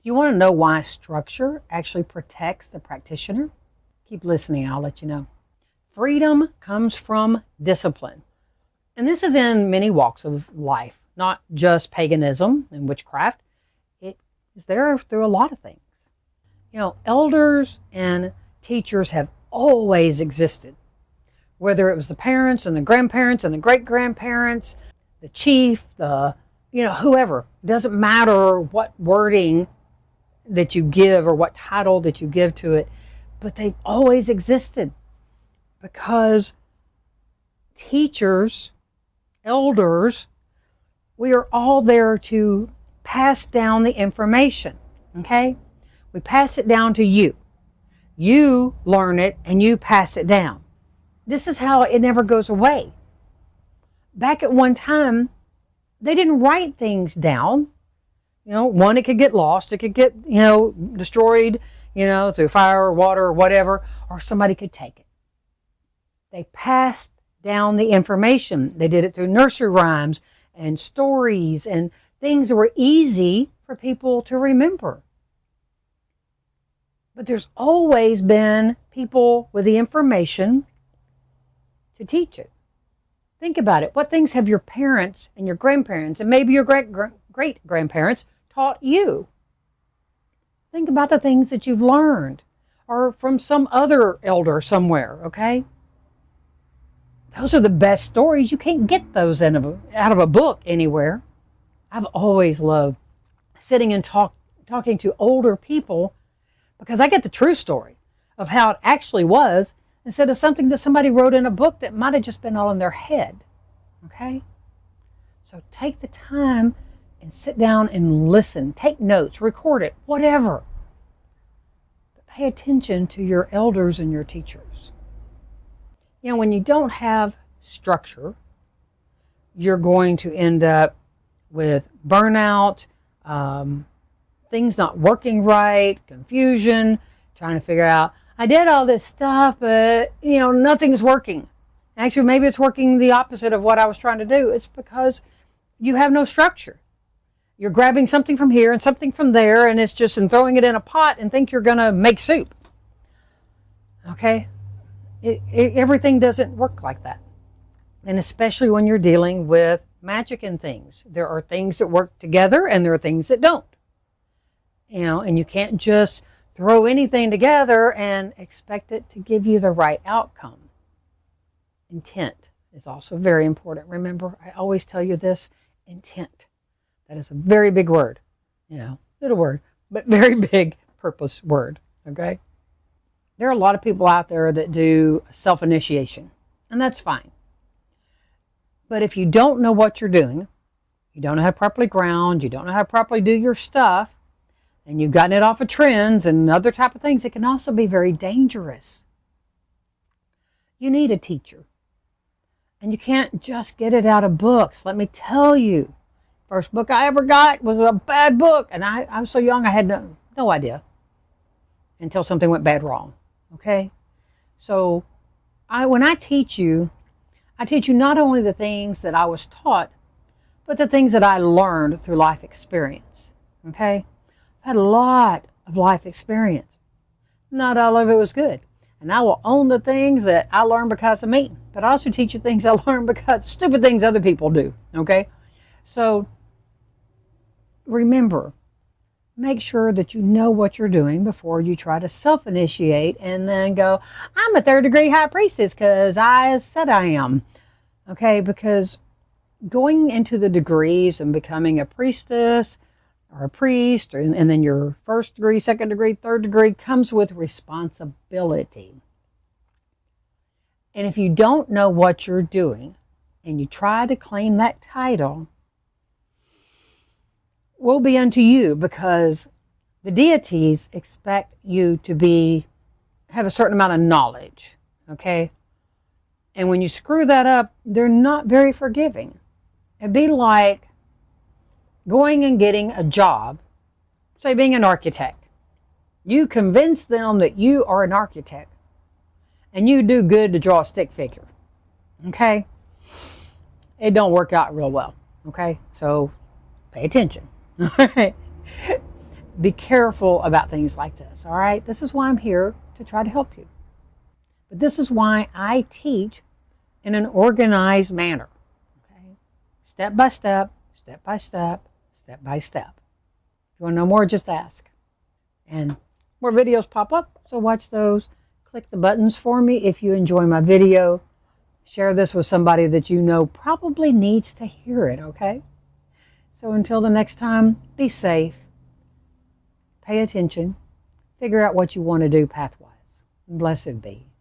you want to know why structure actually protects the practitioner? Keep listening, I'll let you know. Freedom comes from discipline. And this is in many walks of life, not just paganism and witchcraft. It is there through a lot of things. You know, elders and teachers have always existed. Whether it was the parents and the grandparents and the great-grandparents, the chief, whoever. It doesn't matter what wording that you give or what title that you give to it, but they've always existed because teachers, elders, we are all there to pass down the information, okay? We pass it down to you. You learn it and you pass it down. This is how it never goes away. Back at one time, they didn't write things down. You know, one, it could get lost. It could get, destroyed, through fire or water or whatever, or somebody could take it. They passed down the information. They did it through nursery rhymes and stories and things that were easy for people to remember. But there's always been people with the information to teach it. Think about it. What things have your parents and your grandparents and maybe your great-grandparents taught you? Think about the things that you've learned or from some other elder somewhere, okay? Those are the best stories. You can't get those out of a book anywhere. I've always loved sitting and talking to older people because I get the true story of how it actually was instead of something that somebody wrote in a book that might have just been all in their head. Okay? So take the time and sit down and listen. Take notes, record it, whatever. But pay attention to your elders and your teachers. When you don't have structure, you're going to end up with burnout, things not working right, confusion, trying to figure out, I did all this stuff, but, nothing's working. Actually, maybe it's working the opposite of what I was trying to do. It's because you have no structure. You're grabbing something from here and something from there, and it's just throwing it in a pot and think you're going to make soup. Okay? Everything doesn't work like that. And especially when you're dealing with magic and things. There are things that work together and there are things that don't. And you can't just throw anything together and expect it to give you the right outcome. Intent is also very important. Remember, I always tell you this, intent. That is a very big word. Little word, but very big purpose word, okay? There are a lot of people out there that do self-initiation, and that's fine. But if you don't know what you're doing, you don't know how to properly ground, you don't know how to properly do your stuff, and you've gotten it off of trends and other type of things, it can also be very dangerous. You need a teacher. And you can't just get it out of books. Let me tell you, first book I ever got was a bad book. And I was so young, I had no idea until something went bad wrong. Okay? So when I teach you not only the things that I was taught, but the things that I learned through life experience. Okay? I've had a lot of life experience. Not all of it was good. And I will own the things that I learned because of me. But I also teach you things I learned because stupid things other people do. Okay? So remember, make sure that you know what you're doing before you try to self-initiate and then go, I'm a 3rd degree high priestess because I said I am. Okay? Because going into the degrees and becoming a priestess or a priest, and then your 1st degree, 2nd degree, 3rd degree comes with responsibility. And if you don't know what you're doing and you try to claim that title, woe be unto you, because the deities expect you to have a certain amount of knowledge, okay? And when you screw that up, they're not very forgiving. It'd be like going and getting a job, say being an architect. You convince them that you are an architect and you do good to draw a stick figure, okay? It don't work out real well, okay? So pay attention, all right? be careful about things like this, all right? This is why I'm here, to try to help you. But this is why I teach in an organized manner, okay? Step by step, step by step, step by step. If you want to know more, just ask. And more videos pop up, so watch those. Click the buttons for me if you enjoy my video. Share this with somebody that you know probably needs to hear it, okay? So until the next time, be safe. Pay attention. Figure out what you want to do pathwise. Blessed be.